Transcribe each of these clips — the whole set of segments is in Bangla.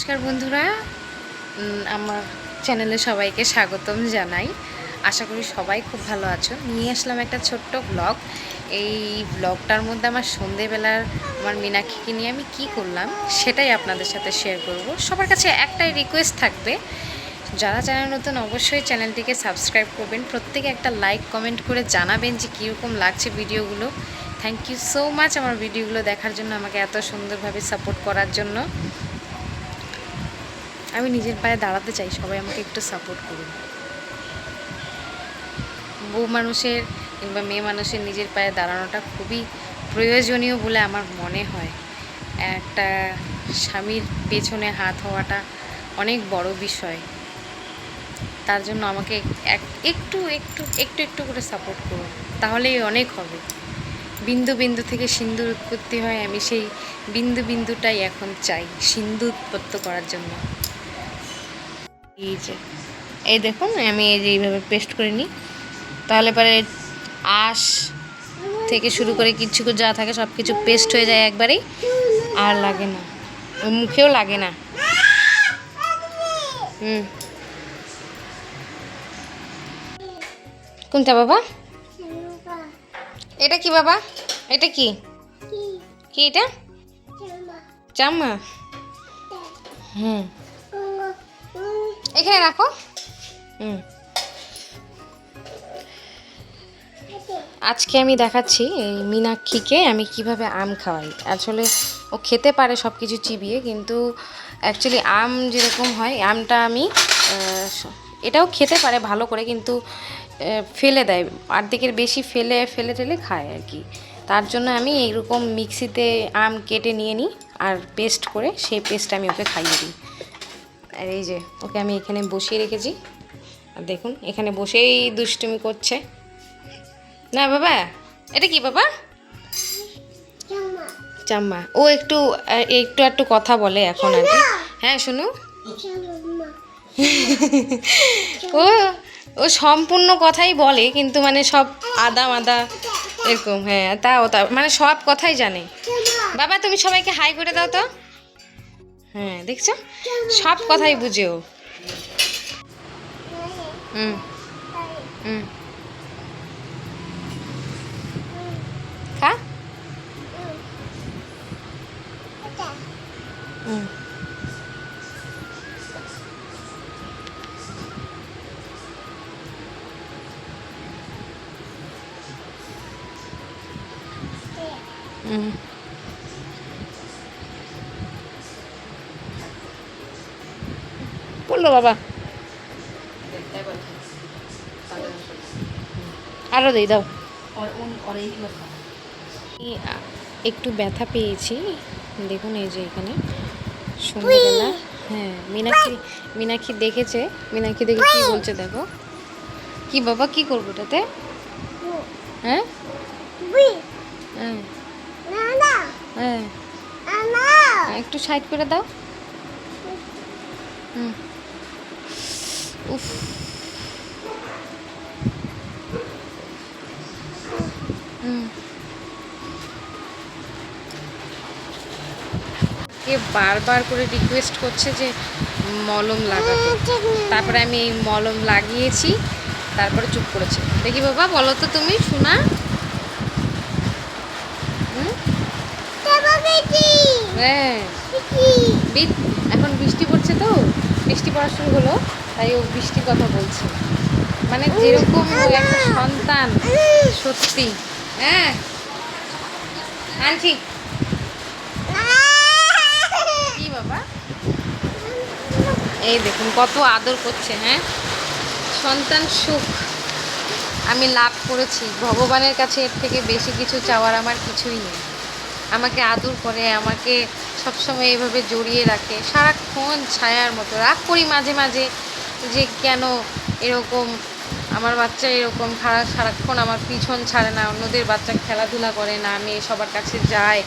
নমস্কার বন্ধুরা, আমার চ্যানেলে সবাইকে স্বাগতম জানাই। আশা করি সবাই খুব ভালো আছো। নিয়ে আসলাম একটা ছোট্ট ব্লগ। এই ব্লগটার মধ্যে আমার সন্ধেবেলার আমার মীনাক্ষীকে নিয়ে আমি কি করলাম সেটাই আপনাদের সাথে শেয়ার করব। সবার কাছে একটাই রিকোয়েস্ট থাকবে, যারা চ্যানেল নতুন অবশ্যই চ্যানেলটিকে সাবস্ক্রাইব করবেন, প্রত্যেকে একটা লাইক কমেন্ট করে জানাবেন যে কীরকম লাগছে ভিডিওগুলো। থ্যাংক ইউ সো মাচ আমার ভিডিওগুলো দেখার জন্য, আমাকে এত সুন্দরভাবে সাপোর্ট করার জন্য। আমি নিজের পায়ে দাঁড়াতে চাই, সবাই আমাকে একটু সাপোর্ট করুন। বউ মানুষের কিংবা মেয়ে মানুষের নিজের পায়ে দাঁড়ানোটা খুবই প্রয়োজনীয় বলে আমার মনে হয়। একটা স্বামীর পেছনে হাত হওয়াটা অনেক বড় বিষয়। তার জন্য আমাকে একটু একটু একটু একটু করে সাপোর্ট করুন, তাহলেই অনেক হবে। বিন্দু বিন্দু থেকে সিন্ধুর উৎপত্তি হয়, আমি সেই বিন্দু বিন্দুটাই এখন চাই সিন্ধু উৎপত্তি করার জন্য। এই দেখুন, আমি এই যে এইভাবে পেস্ট করে নিই, তাহলে পরে আঁশ থেকে শুরু করে কিছু যা থাকে সব কিছু পেস্ট হয়ে যায় একবারেই, আর লাগে না, মুখেও লাগে না। কোনটা বাবা? এটা কি বাবা? এটা কি কি এটা? জামা? এখানে রাখো। আজকে আমি দেখাচ্ছি এই মীনাক্ষীকে আমি কিভাবে আম খাওয়াই। আসলে ও খেতে পারে সব কিছু চিবিয়ে, কিন্তু অ্যাকচুয়ালি আম যেরকম হয়, আমটা আমি এটাও খেতে পারে ভালো করে, কিন্তু ফেলে দেয়, অর্ধেকের বেশি ফেলে টেলে খায় আর কি। তার জন্য আমি এইরকম মিক্সিতে আম কেটে নিয়ে নিই, আর পেস্ট করে সেই পেস্ট আমি ওকে খাইয়ে দিই। আর এই যে ওকে আমি এখানে বসিয়ে রেখেছি, আর দেখুন এখানে বসেই দুষ্টুমি করছে। না বাবা, এটা কি বাবা? চাম্মা। ও একটু একটু একটু কথা বলে এখন আর কি। হ্যাঁ শুনু, ও ও সম্পূর্ণ কথাই বলে, কিন্তু মানে সব আদা মাদা এরকম। হ্যাঁ, তা মানে সব কথাই জানে। বাবা তুমি সবাইকে হাই করে দাও তো। হ্যাঁ দেখছো, সব কথাই বুঝে ও। হুম হুম খা। হুম হুম বললো বাবা, আরও দিই দাও। একটু ব্যথা পেয়েছি, দেখুন এই যে এখানে সন্ধ্যেবেলা। হ্যাঁ, মীনাক্ষী দেখেছে, মীনাক্ষী দেখে কি বলছে দেখো। কি বাবা, কি করবো এটাতে? হ্যাঁ হ্যাঁ হ্যাঁ, একটু সাইড করে দাও। হুম উফ, কে বারবার করে রিকোয়েস্ট করছে যে মলম লাগাতে। তারপরে আমি এই মলম লাগিয়েছি, তারপরে চুপ করেছে। দেখি বাবা, বলো তো তুমি শোনা। হ্যাঁ, এখন বৃষ্টি পড়ছে তো, বৃষ্টি পড়া শুরু হলো, তাই ও বৃষ্টির কথা বলছে। মানে যেরকম একটা সন্তান, সত্যি। হ্যাঁ আনছি। কি বাবা? এই দেখুন কত আদর করছে। হ্যাঁ, সন্তান সুখ আমি লাভ করেছি ভগবানের কাছে, এর থেকে বেশি কিছু চাওয়ার আমার কিছুই নেই। আমাকে আদর করে, আমাকে সবসময় এইভাবে জড়িয়ে রাখে, সারাক্ষণ ছায়ার মতো। রাগ করি মাঝে মাঝে যে কেন এরকম আমার বাচ্চা এরকম সারাক্ষণ আমার পিছন ছাড়ে না, অন্যদের বাচ্চা খেলাধুলা করে না, আমি সবার কাছে যাই,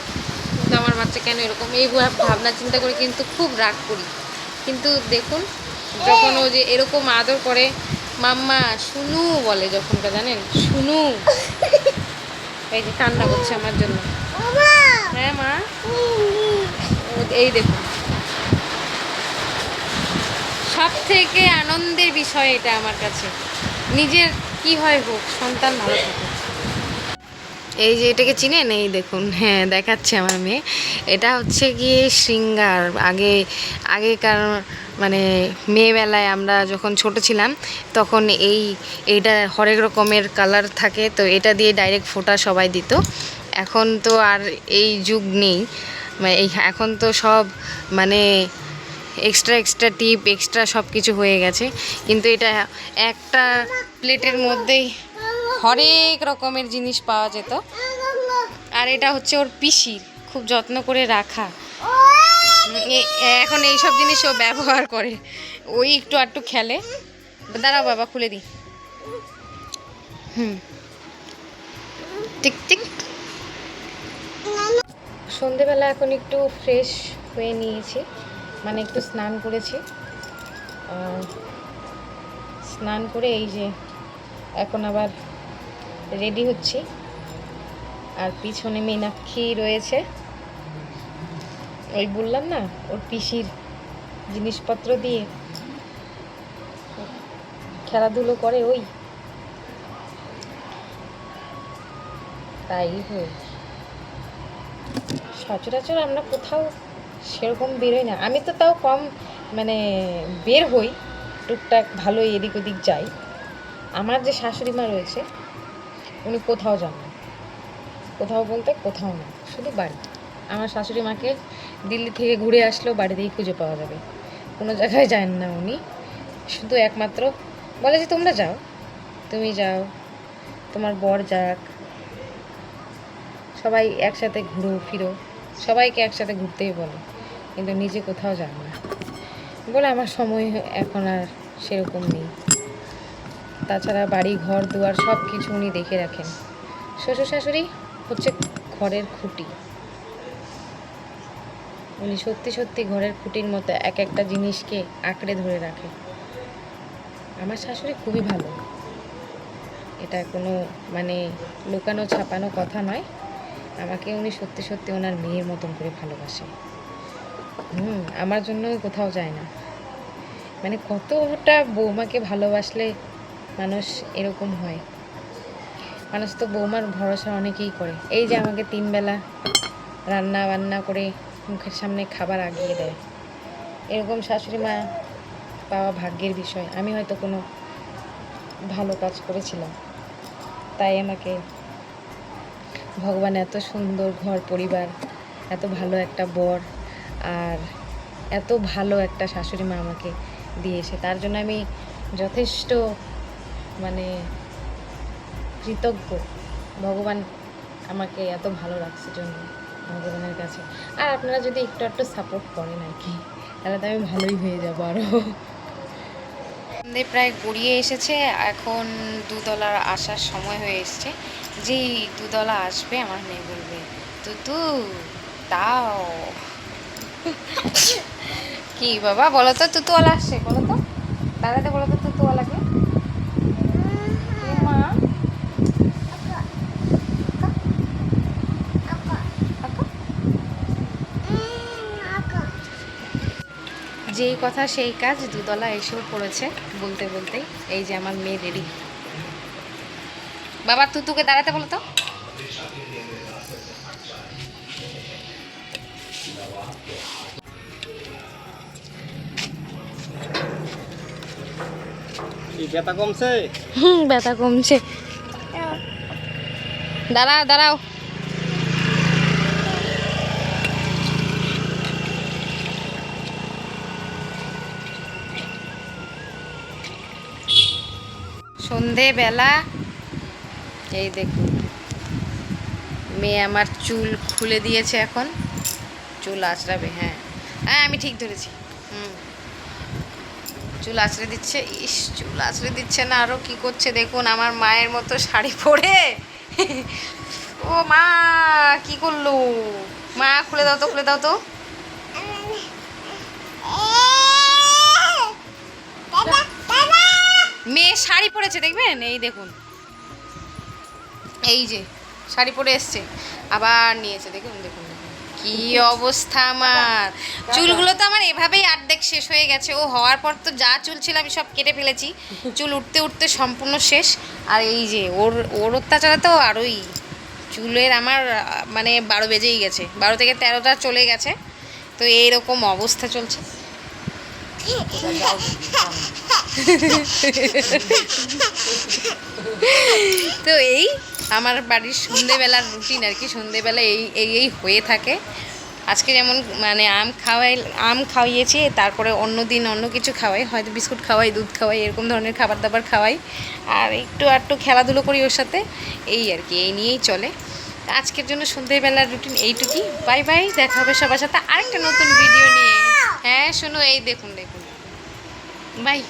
কিন্তু আমার বাচ্চা কেন এরকম, এই ভাবনা চিন্তা করে কিন্তু খুব রাগ করি। কিন্তু দেখুন, যখন ও যে এরকম আদর করে, মাম্মা শুনু বলে যখনকার, জানেন শুনু, এই যে কান্না করছে আমার জন্য। হ্যাঁ মা, এই দেখুন, সব থেকে আনন্দের বিষয় এটা আমার কাছে। নিজের কি হয় হোক, সন্তান ভালো থাকে। এই যে এটাকে চিনেন, এই দেখুন, হ্যাঁ দেখাচ্ছে আমার মেয়ে। এটা হচ্ছে গিয়ে শৃঙ্গার। আগেকার মানে মেয়েবেলায় আমরা যখন ছোট ছিলাম তখন এইটা হরেক রকমের কালার থাকে, তো এটা দিয়ে ডাইরেক্ট ফোঁটা সবাই দিত। এখন তো আর এই যুগ নেই, এখন তো সব মানে এক্সট্রা টিপ, এক্সট্রা সব কিছু হয়ে গেছে। কিন্তু এটা একটা প্লেটের মধ্যেই হরেক রকমের জিনিস পাওয়া যেত। আর এটা হচ্ছে ওর পিসির, খুব যত্ন করে রাখা। এখন এইসব জিনিস ও ব্যবহার করে, ওই একটু আধটু খেলে। দাঁড়াও বাবা, খুলে দিই। Tick tick. সন্ধেবেলা এখন একটু ফ্রেশ হয়ে নিয়েছি, মানে একটু স্নান করেছি। স্নান করে এই যে এখন আবার রেডি হচ্ছি। আর পিছনে মীনাক্ষী রয়েছে, ওই বললাম না ওর পিসির জিনিসপত্র দিয়ে খেলাধুলো করে, ওই তাই হই। সচরাচর আমরা কোথাও সেরকম বেরোই না। আমি তো তাও কম মানে বের হই, টুকটাক ভালোই এদিক ওদিক যাই। আমার যে শাশুড়ি মা রয়েছে উনি কোথাও যান না, কোথাও বলতে কোথাও না, শুধু বাড়ি। আমার শাশুড়ি মাকে দিল্লি থেকে ঘুরে আসলেও বাড়িতেই খুঁজে পাওয়া যাবে, কোনো জায়গায় যান না উনি। শুধু একমাত্র বলে যে তোমরা যাও, তুমি যাও, তোমার বর যাক, সবাই একসাথে ঘুরো ফিরো, সবাইকে একসাথে ঘুরতেই বলে, কিন্তু নিজে কোথাও যান না বলে। আমার সময় এখন আর সেরকম নেই। তাছাড়া বাড়ি ঘর দুয়ার সব কিছু উনি দেখে রাখেন। শ্বশুর শাশুড়ি হচ্ছে ঘরের খুঁটি, উনি সত্যি সত্যি ঘরের খুঁটির মতো এক একটা জিনিসকে আঁকড়ে ধরে রাখে। আমার শাশুড়ি খুবই ভালো, এটা কোনো মানে লুকানো ছাপানো কথা নয়। আমাকে উনি সত্যি সত্যি ওনার মেয়ের মতন করে ভালোবাসে। আমার জন্যই কোথাও যায় না। মানে কতটা বৌমাকে ভালোবাসলে মানুষ এরকম হয়। মানুষ তো বৌমার ভরসা অনেকেই করে। এই যে আমাকে 3 বেলা রান্না বান্না করে মুখের সামনে খাবার আগিয়ে দেয়, এরকম শাশুড়ি মা পাওয়া ভাগ্যের বিষয়। আমি হয়তো কোনো ভালো কাজ করেছিলাম, তাই আমাকে ভগবান এত সুন্দর ঘর পরিবার, এত ভালো একটা বর আর এত ভালো একটা শাশুড়ি মা আমাকে দিয়েছে। তার জন্য আমি যথেষ্ট মানে কৃতজ্ঞ। ভগবান আমাকে এত ভালো রাখছে জন্য ভগবানের কাছে। আর আপনারা যদি একটু একটু সাপোর্ট করেন আর কি, তাহলে তো আমি ভালোই হয়ে যাবো আরও। প্রায় গড়িয়ে এসেছে, এখন দুধওয়ালার আসার সময় হয়ে এসছে। যেই দুধওয়ালা আসবে আমার মেয়ে বলবে তুতু তাও। কি বাবা বলো তো, তুতুওয়ালা আসছে বলো তো, দাদাতে বলো তো তুতুওয়ালাকে। মা যেই কথা সেই কাজ, দুধওয়ালা এসেও পড়েছে বলতে বলতেই। এই যে আমার মেয়ে রেডি। বাবা তুতুকে দাঁড়াতে বলো তো। ব্যথা কমছে? ব্যথা কমছে। দাঁড়াও দাঁড়াও। সন্ধেবেলা এই দেখুন মেয়ে আমার চুল খুলে দিয়েছে, এখন চুল আঁচড়াবে। হ্যাঁ হ্যাঁ আমি ঠিক ধরেছি। চুল আঁচড়ে দিচ্ছে। ইস, চুল আঁচড়ে দিচ্ছে না, আরও কি করছে দেখুন, আমার মায়ের মতো শাড়ি পরে। ও মা কি করলো, মা খুলে দাও তো, খুলে দাও তো। মেয়ে শাড়ি পরেছে দেখবেন, এই দেখুন, এই যে শাড়ি পরে এসছে, আবার নিয়েছে, দেখুন দেখুন দেখুন কি কি অবস্থা আমার চুলগুলো তো আমার এভাবেই অর্ধেক শেষ হয়ে গেছে। ও হওয়ার পর তো যা চুল ছিল আমি সব কেটে ফেলেছি, চুল উঠতে উঠতে সম্পূর্ণ শেষ। আর এই যে ওর ওর অত্যাচারে তো আরোই চুলের আমার মানে 12 বেজেই গেছে, 12 থেকে 13টা চলে গেছে। তো এইরকম অবস্থা চলছে। তো এই আমার বাড়ির সন্ধেবেলার রুটিন আর কি, সন্ধেবেলা এই এই এই হয়ে থাকে। আজকে যেমন মানে আম খাওয়িয়েছি, তারপরে অন্য দিন অন্য কিছু খাওয়াই, হয়তো বিস্কুট খাওয়াই, দুধ খাওয়াই, এরকম ধরনের খাবার দাবার খাওয়াই। আর একটু আধটু খেলাধুলো করি ওর সাথে, এই আর কি, এই নিয়েই চলে। আজকের জন্য সন্ধেবেলার রুটিন এইটুকুই। বাই বাই, দেখা হবে সবার সাথে আরেকটা নতুন ভিডিও নিয়ে। হ্যাঁ শোনো, এই দেখুন দেখুন, বাই।